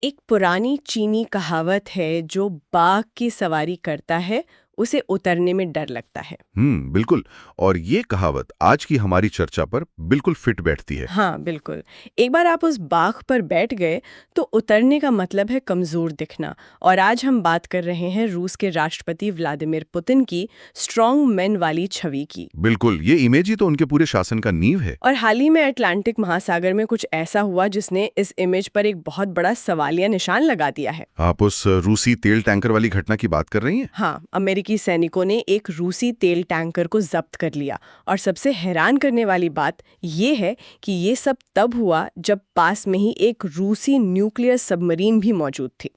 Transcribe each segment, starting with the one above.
एक पुरानी चीनी कहावत है, जो बाघ की सवारी करता है उसे उतरने में डर लगता है। बिल्कुल। और ये कहावत आज की हमारी चर्चा पर बिल्कुल फिट बैठती है। हाँ बिल्कुल। एक बार आप उस बाघ पर बैठ गए तो उतरने का मतलब है कमजोर दिखना। और आज हम बात कर रहे हैं रूस के राष्ट्रपति व्लादिमीर पुतिन की स्ट्रॉन्ग मैन वाली छवि की। बिल्कुल, ये इमेज ही तो उनके पूरे शासन का नींव है। और हाल ही में अटलांटिक महासागर में कुछ ऐसा हुआ जिसने इस इमेज पर एक बहुत बड़ा सवालिया निशान लगा दिया है। आप उस रूसी तेल टैंकर वाली घटना की बात कर रही हैं? हाँ, अमेरिकी सैनिकों ने एक रूसी तेल टैंकर को जब्त कर लिया। और सबसे हैरान करने वाली बात ये है कि ये सब तब हुआ जब पास में ही एक रूसी न्यूक्लियर सबमरीन भी मौजूद थी।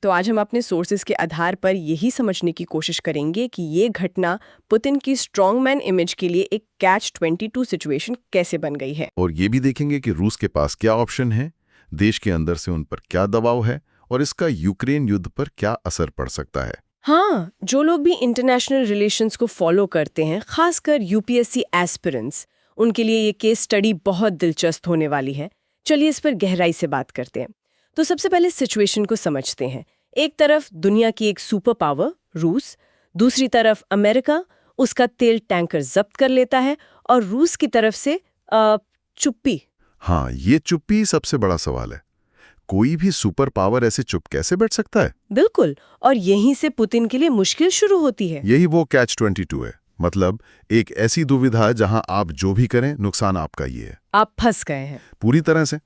तो आज हम अपने सोर्सेज के आधार पर यही समझने की कोशिश करेंगे कि ये घटना पुतिन की स्ट्रॉन्गमैन इमेज के लिए एक कैच-22 सिचुएशन कैसे बन गई है। और ये भी देखेंगे कि रूस के पास क्या ऑप्शन है, देश के अंदर से उन पर क्या दबाव है और इसका यूक्रेन युद्ध पर क्या असर पड़ सकता है। हाँ, जो लोग भी इंटरनेशनल रिलेशंस को फॉलो करते हैं, खासकर यूपीएससी एस्पिरेंट्स, उनके लिए ये केस स्टडी बहुत दिलचस्प होने वाली है। चलिए इस पर गहराई से बात करते हैं। तो सबसे पहले सिचुएशन को समझते हैं। एक तरफ दुनिया की एक सुपर पावर रूस, दूसरी तरफ अमेरिका उसका तेल टैंकर जब्त कर लेता है, और रूस की तरफ से चुप्पी। हाँ, ये चुप्पी सबसे बड़ा सवाल है। कोई भी सुपर पावर ऐसे चुप कैसे बैठ सकता है? बिल्कुल, और यहीं से पुतिन के लिए मुश्किल शुरू होती है। यही वो कैच-22 है। मतलब एक ऐसी दुविधा जहां आप जो भी करें नुकसान आपका ही है। आप फंस गए हैं। पूरी तरह से।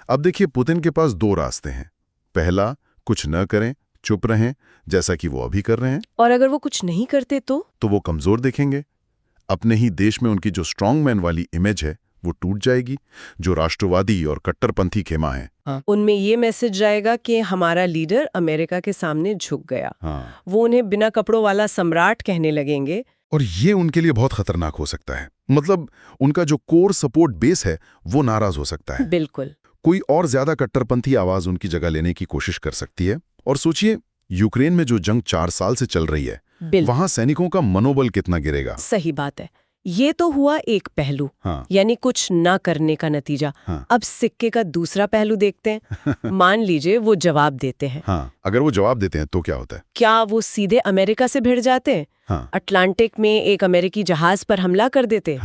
अब देखिए, पुतिन के पास दो रास्ते हैं। पहला, कुछ न करें, चुप रहें, जैसा कि वो अभी कर रहे हैं। और अगर वो कुछ नहीं करते तो वो कमजोर दिखेंगे। अपने ही देश में उनकी जो स्ट्रांग मैन वाली इमेज है वो टूट जाएगी। जो राष्ट्रवादी और कट्टरपंथी खेमा है, उनमें ये मैसेज जाएगा कि हमारा लीडर अमेरिका के सामने झुक गया। वो उन्हें बिना कपड़ों वाला सम्राट कहने लगेंगे। और ये उनके लिए बहुत खतरनाक हो सकता है। मतलब उनका जो कोर सपोर्ट बेस है वो नाराज हो सकता है। बिल्कुल। कोई और ज्यादा कट्टरपंथी आवाज उनकी जगह लेने की कोशिश कर सकती है। और सोचिए, यूक्रेन में जो जंग 4 साल से चल रही है, वहां सैनिकों का मनोबल कितना गिरेगा। सही बात है। ये तो हुआ एक पहलू, यानी कुछ ना करने का नतीजा। अब सिक्के का दूसरा पहलू देखते हैं। मान लीजिए वो जवाब देते हैं। अगर वो जवाब देते हैं तो क्या होता है? क्या वो सीधे अमेरिका से भिड़ जाते हैं? अटलांटिक में एक अमेरिकी जहाज पर हमला कर देते?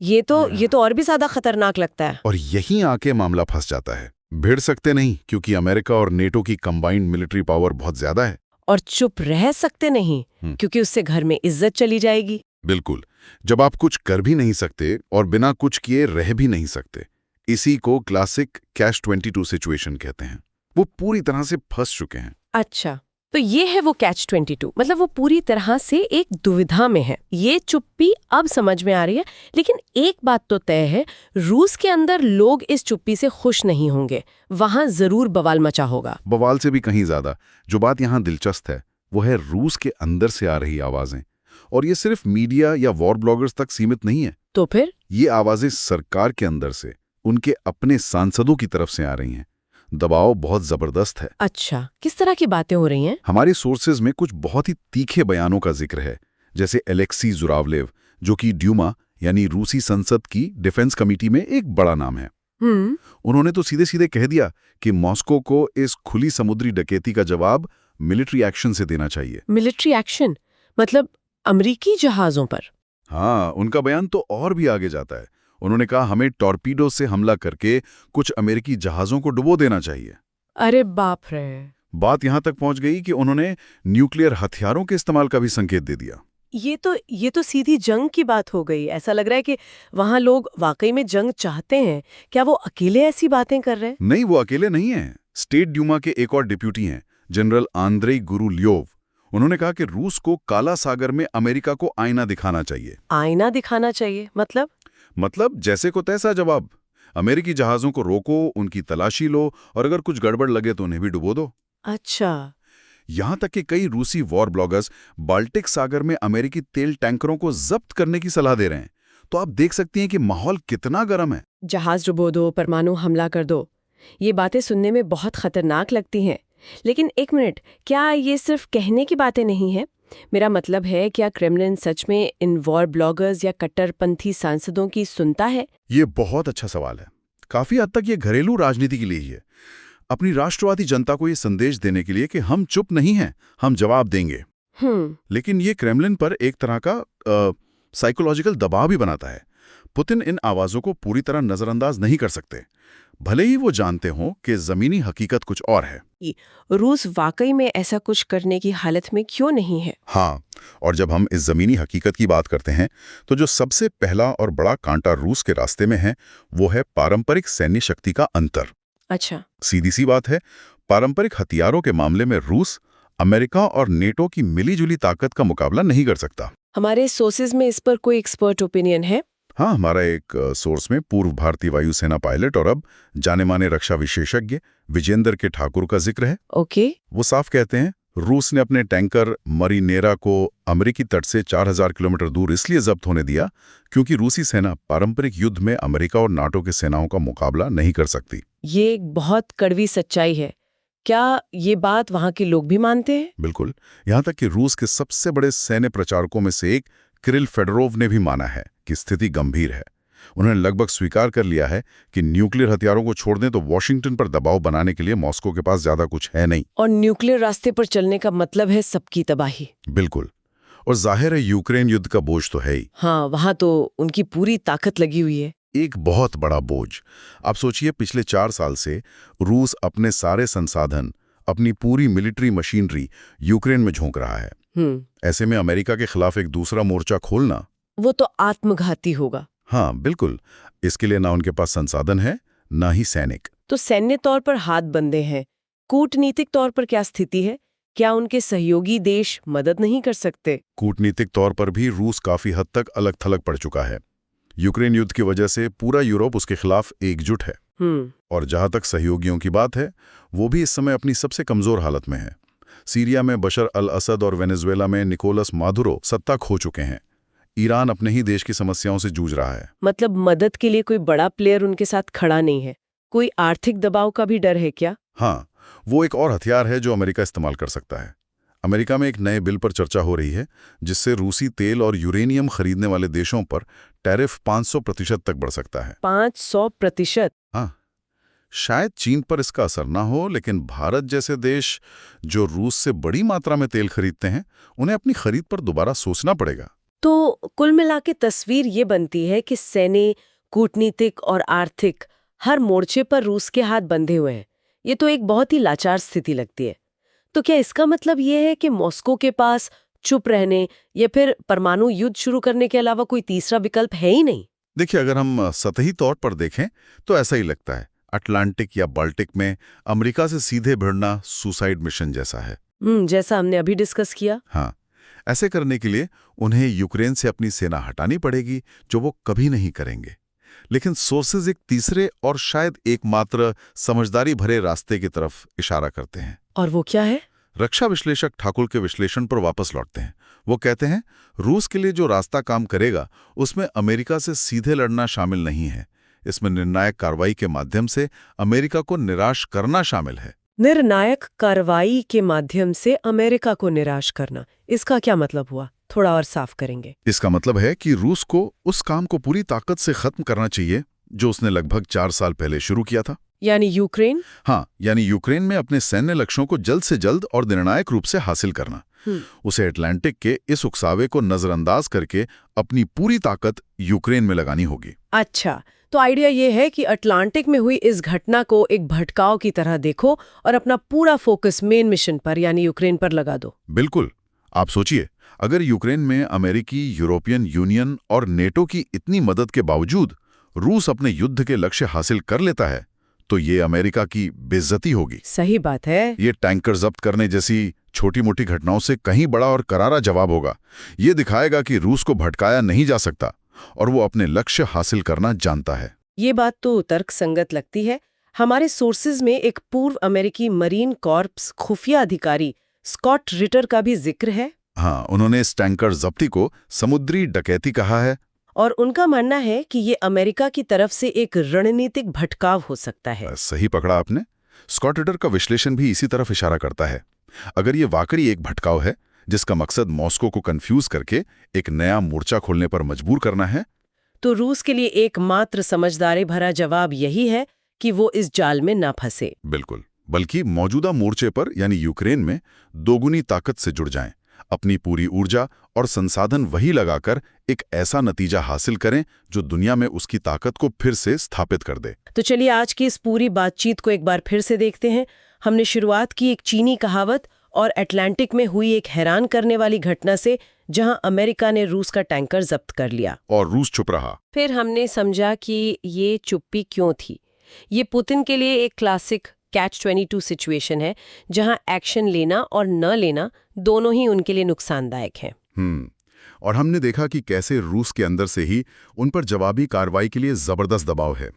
ये तो और भी ज्यादा खतरनाक लगता है। और यहीं आके मामला फंस जाता है। भिड़ सकते नहीं, क्योंकि अमेरिका और नेटो की कंबाइंड मिलिट्री पावर बहुत ज्यादा है। और चुप रह सकते नहीं, क्योंकि उससे घर में इज्जत चली जाएगी। बिल्कुल। जब आप कुछ कर भी नहीं सकते और बिना कुछ किए रह भी नहीं सकते, इसी को क्लासिक कैच-22 सिचुएशन कहते हैं। वो पूरी तरह से फंस चुके हैं। अच्छा, तो ये है वो कैच-22, मतलब वो पूरी तरह से एक दुविधा में है। ये चुप्पी अब समझ में आ रही है। लेकिन एक बात तो तय है, रूस के अंदर लोग इस चुप्पी से खुश नहीं होंगे। वहां जरूर बवाल मचा होगा। बवाल से भी कहीं ज्यादा जो बात यहाँ दिलचस्प है वो है रूस के अंदर से आ रही आवाजें। और ये सिर्फ मीडिया या वॉर ब्लॉगर्स तक सीमित नहीं है। तो फिर ये आवाजें सरकार के अंदर से, उनके अपने सांसदों की तरफ से आ रही हैं। दबाव बहुत जबरदस्त है। अच्छा, किस तरह की बातें हो रही हैं? हमारे सोर्सेज में कुछ बहुत ही तीखे बयानों का जिक्र है, जैसे एलेक्सी जुरावलेव, जो कि ड्यूमा यानी रूसी संसद की डिफेंस कमेटी में एक बड़ा नाम है। उन्होंने तो सीधे सीधे कह दिया कि मॉस्को को इस खुली समुद्री डकैती का जवाब मिलिट्री एक्शन से देना चाहिए। मिलिट्री एक्शन मतलब अमेरिकी जहाजों पर? हाँ, उनका बयान तो और भी आगे जाता है। उन्होंने कहा हमें टॉर्पीडो से हमला करके कुछ अमेरिकी जहाजों को डुबो देना चाहिए। अरे बाप रे! बात यहां तक पहुंच गई कि उन्होंने न्यूक्लियर हथियारों के इस्तेमाल का भी संकेत दे दिया। ये तो सीधी जंग की बात हो गई। ऐसा लग रहा है कि वहां लोग वाकई में जंग चाहते हैं। क्या वो अकेले ऐसी बातें कर रहे हैं? नहीं, वो अकेले नहीं हैं। स्टेट ड्यूमा के एक और डिप्यूटी हैं, जनरल आंद्रेई गुरुल्योव। उन्होंने कहा कि रूस को काला सागर में अमेरिका को आईना दिखाना चाहिए। आईना दिखाना चाहिए मतलब जैसे को तैसा जवाब। अमेरिकी जहाजों को रोको, उनकी तलाशी लो, और अगर कुछ गड़बड़ लगे तो उन्हें भी डुबो दो। अच्छा। यहां तक कि कई रूसी वॉर ब्लॉगर्स बाल्टिक सागर में अमेरिकी तेल टैंकरों को जब्त करने की सलाह दे रहे हैं। तो आप देख सकती हैं कि माहौल कितना गर्म है। जहाज डुबो दो, परमाणु हमला कर दो, ये बातें सुनने में बहुत खतरनाक लगती हैं। लेकिन एक मिनट, क्या ये सिर्फ कहने की बातें नहीं है? मेरा मतलब है, क्या क्रेमलिन सच में इन वॉर ब्लॉगर्स या कट्टरपंथी सांसदों की सुनता है? ये बहुत अच्छा सवाल है। काफी हद तक ये घरेलू राजनीति के लिए ही है। अपनी राष्ट्रवादी जनता को ये संदेश देने के लिए कि हम चुप नहीं हैं, हम जवाब देंगे। लेकिन ये क्रेमलिन पर एक तरह का साइकोलॉजिकल दबाव भी बनाता है। पुतिन इन आवाजों को पूरी तरह नजरअंदाज नहीं कर सकते, भले ही वो जानते हों कि जमीनी हकीकत कुछ और है। रूस वाकई में ऐसा कुछ करने की हालत में क्यों नहीं है? हाँ, और जब हम इस जमीनी हकीकत की बात करते हैं तो जो सबसे पहला और बड़ा कांटा रूस के रास्ते में है वो है पारंपरिक सैन्य शक्ति का अंतर। अच्छा। सीधी सी बात है, पारंपरिक हथियारों के मामले में रूस अमेरिका और नेटो की मिलीजुली ताकत का मुकाबला नहीं कर सकता। हमारे सोर्सेज में इस पर कोई एक्सपर्ट ओपिनियन है? हाँ, हमारा एक सोर्स में पूर्व भारतीय वायुसेना पायलट और अब जाने माने रक्षा विशेषज्ञ विजेंद्र के ठाकुर का जिक्र है। ओके। वो साफ कहते हैं रूस ने अपने टैंकर मरीनेरा को अमेरिकी तट से 4000 किलोमीटर दूर इसलिए जब्त होने दिया क्योंकि रूसी सेना पारंपरिक युद्ध में अमेरिका और नाटो के सेनाओं का मुकाबला नहीं कर सकती। ये एक बहुत कड़वी सच्चाई है। क्या ये बात वहाँ के लोग भी मानते हैं? बिल्कुल, यहाँ तक कि रूस के सबसे बड़े सैन्य प्रचारकों में से एक किरिल फेडोरोव ने भी माना है कि स्थिति गंभीर है। उन्होंने लगभग स्वीकार कर लिया है कि न्यूक्लियर हथियारों को छोड़ दें तो वॉशिंगटन पर दबाव बनाने के लिए मॉस्को के पास ज्यादा कुछ है नहीं। और न्यूक्लियर रास्ते पर चलने का मतलब है सबकी तबाही। बिल्कुल, और जाहिर है यूक्रेन युद्ध का बोझ तो है ही। हाँ, वहाँ तो उनकी पूरी ताकत लगी हुई है। एक बहुत बड़ा बोझ। आप सोचिए, पिछले 4 साल से रूस अपने सारे संसाधन, अपनी पूरी मिलिट्री मशीनरी यूक्रेन में झोंक रहा है। ऐसे में अमेरिका के खिलाफ एक दूसरा मोर्चा खोलना, वो तो आत्मघाती होगा। हाँ बिल्कुल, इसके लिए ना उनके पास संसाधन है ना ही सैनिक। तो सैन्य तौर पर हाथ बंधे हैं, कूटनीतिक तौर पर क्या स्थिति है? क्या उनके सहयोगी देश मदद नहीं कर सकते? कूटनीतिक तौर पर भी रूस काफी हद तक अलग थलग पड़ चुका है। यूक्रेन युद्ध की वजह से पूरा यूरोप उसके खिलाफ एकजुट है। और जहां तक सहयोगियों की बात है, वो भी इस समय अपनी सबसे कमजोर हालत में है। सीरिया में बशर अल असद और वेनेजुएला में निकोलस मादुरो सत्ता खो चुके हैं। ईरान अपने ही देश की समस्याओं से जूझ रहा है। मतलब मदद के लिए कोई बड़ा प्लेयर उनके साथ खड़ा नहीं है। कोई आर्थिक दबाव का भी डर है क्या? हाँ, वो एक और हथियार है जो अमेरिका इस्तेमाल कर सकता है। अमेरिका में एक नए बिल पर चर्चा हो रही है जिससे रूसी तेल और यूरेनियम खरीदने वाले देशों पर टैरिफ 500% तक बढ़ सकता है। 500%? हाँ, शायद चीन पर इसका असर ना हो, लेकिन भारत जैसे देश जो रूस से बड़ी मात्रा में तेल खरीदते हैं, उन्हें अपनी खरीद पर दोबारा सोचना पड़ेगा। तो कुल मिला के तस्वीर ये बनती है कि सैन्य, कूटनीतिक और आर्थिक हर मोर्चे पर रूस के हाथ बंधे हुए हैं। ये तो एक बहुत ही लाचार स्थिति लगती है। तो क्या इसका मतलब ये है कि मॉस्को के पास चुप रहने या फिर परमाणु युद्ध शुरू करने के अलावा कोई तीसरा विकल्प है ही नहीं? देखिए, अगर हम सतही तौर पर देखें तो ऐसा ही लगता है। अटलांटिक या बाल्टिक में अमेरिका से सीधे भिड़ना सुसाइड मिशन जैसा है। जैसा हमने अभी डिस्कस किया। हाँ, ऐसे करने के लिए उन्हें यूक्रेन से अपनी सेना हटानी पड़ेगी, जो वो कभी नहीं करेंगे। लेकिन सोर्सेज एक तीसरे और शायद एकमात्र समझदारी भरे रास्ते की तरफ इशारा करते हैं। और वो क्या है? रक्षा विश्लेषक ठाकुर के विश्लेषण पर वापस लौटते हैं। वो कहते हैं रूस के लिए जो रास्ता काम करेगा उसमें अमेरिका से सीधे लड़ना शामिल नहीं है। इसमें निर्णायक कार्रवाई के माध्यम से अमेरिका को निराश करना शामिल है। निर्णायक कार्रवाई के माध्यम से अमेरिका को निराश करना, इसका क्या मतलब हुआ? थोड़ा और साफ करेंगे। इसका मतलब है कि रूस को उस काम को पूरी ताकत से खत्म करना चाहिए जो उसने लगभग 4 साल पहले शुरू किया था। यानी यूक्रेन? हाँ, यानी यूक्रेन में अपने सैन्य लक्ष्यों को जल्द से जल्द और निर्णायक रूप से हासिल करना। उसे अटलांटिक के इस उकसावे को नजरअंदाज करके अपनी पूरी ताकत यूक्रेन में लगानी होगी। अच्छा, तो आइडिया ये है कि अटलांटिक में हुई इस घटना को एक भटकाव की तरह देखो और अपना पूरा फोकस मेन मिशन पर यानी यूक्रेन पर लगा दो। बिल्कुल। आप सोचिए, अगर यूक्रेन में अमेरिकी, यूरोपियन यूनियन और नेटो की इतनी मदद के बावजूद रूस अपने युद्ध के लक्ष्य हासिल कर लेता है तो ये अमेरिका की बेइज्जती होगी। सही बात है। ये टैंकर जब्त करने जैसी छोटी मोटी घटनाओं से कहीं बड़ा और करारा जवाब होगा। ये दिखाएगा कि रूस को भटकाया नहीं जा सकता और वो अपने लक्ष्य हासिल करना जानता है। ये बात तो तर्कसंगत लगती है। हमारे सोर्सेज में एक पूर्व अमेरिकी मरीन कॉर्प्स खुफिया अधिकारी स्कॉट रिटर का भी जिक्र है। हाँ, उन्होंने इस टैंकर जब्ती को समुद्री डकैती कहा है और उनका मानना है कि ये अमेरिका की तरफ से एक रणनीतिक भटकाव हो सकता है। सही पकड़ा आपने। स्कॉट रिटर का विश्लेषण भी इसी तरफ इशारा करता है। अगर ये वाकई एक भटकाव है जिसका मकसद मॉस्को को कंफ्यूज करके एक नया मोर्चा खोलने पर मजबूर करना है, तो रूस के लिए एकमात्र समझदारी भरा जवाब यही है कि वो इस जाल में ना फंसे। बिल्कुल, बल्कि मौजूदा मोर्चे पर यानी यूक्रेन में दोगुनी ताकत से जुड़ जाएं, अपनी पूरी ऊर्जा और संसाधन वही लगाकर एक ऐसा नतीजा हासिल करें जो दुनिया में उसकी ताकत को फिर से स्थापित कर दे। तो चलिए आज की इस पूरी बातचीत को एक बार फिर से देखते हैं। हमने शुरुआत की एक चीनी कहावत और अटलांटिक में हुई एक हैरान करने वाली घटना से, जहां अमेरिका ने रूस का टैंकर जब्त कर लिया और रूस चुप रहा। फिर हमने समझा कि ये चुप्पी क्यों थी। ये पुतिन के लिए एक क्लासिक कैच-22 सिचुएशन है, जहां एक्शन लेना और न लेना दोनों ही उनके लिए नुकसानदायक हैं। और हमने देखा कि कैसे रूस के अंदर से ही उन पर जवाबी कार्रवाई के लिए जबरदस्त दबाव है।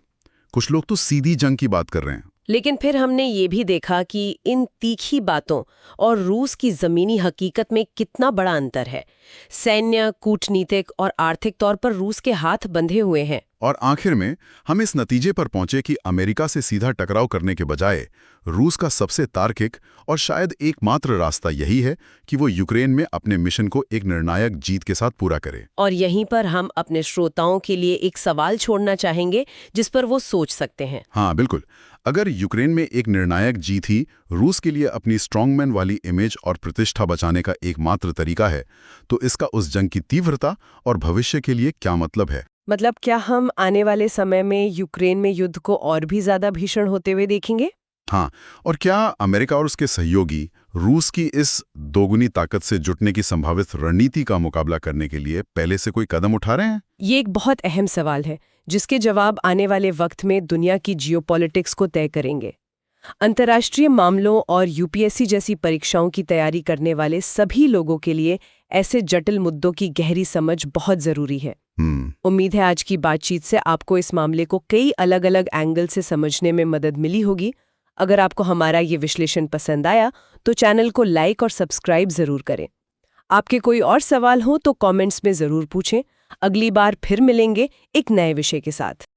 कुछ लोग तो सीधी जंग की बात कर रहे हैं। लेकिन फिर हमने ये भी देखा कि इन तीखी बातों और रूस की जमीनी हकीकत में कितना बड़ा अंतर है। सैन्य, कूटनीतिक और आर्थिक तौर पर रूस के हाथ बंधे हुए हैं। और आखिर में हम इस नतीजे पर पहुंचे कि अमेरिका से सीधा टकराव करने के बजाय रूस का सबसे तार्किक और शायद एकमात्र रास्ता यही है कि वो यूक्रेन में अपने मिशन को एक निर्णायक जीत के साथ पूरा करे। और यहीं पर हम अपने श्रोताओं के लिए एक सवाल छोड़ना चाहेंगे जिस पर वो सोच सकते हैं। हाँ बिल्कुल, अगर यूक्रेन में एक निर्णायक जीत ही रूस के लिए अपनी स्ट्रॉन्गमैन वाली इमेज और प्रतिष्ठा बचाने का एकमात्र तरीका है, तो इसका उस जंग की तीव्रता और भविष्य के लिए क्या मतलब है? मतलब क्या हम आने वाले समय में यूक्रेन में युद्ध को और भी ज्यादा भीषण होते हुए देखेंगे? हाँ, और क्या अमेरिका और उसके सहयोगी रूस की इस दोगुनी ताकत से जुटने की संभावित रणनीति का मुकाबला करने के लिए पहले से कोई कदम उठा रहे हैं? ये एक बहुत अहम सवाल है, जिसके जवाब आने वाले वक्त में दुनिया की जियोपॉलिटिक्स को तय करेंगे। अंतर्राष्ट्रीय मामलों और यूपीएससी जैसी परीक्षाओं की तैयारी करने वाले सभी लोगों के लिए ऐसे जटिल मुद्दों की गहरी समझ बहुत जरूरी है। उम्मीद है आज की बातचीत से आपको इस मामले को कई अलग अलग एंगल से समझने में मदद मिली होगी। अगर आपको हमारा ये विश्लेषण पसंद आया तो चैनल को लाइक और सब्सक्राइब जरूर करें। आपके कोई और सवाल हो तो कमेंट्स में जरूर पूछें। अगली बार फिर मिलेंगे एक नए विषय के साथ।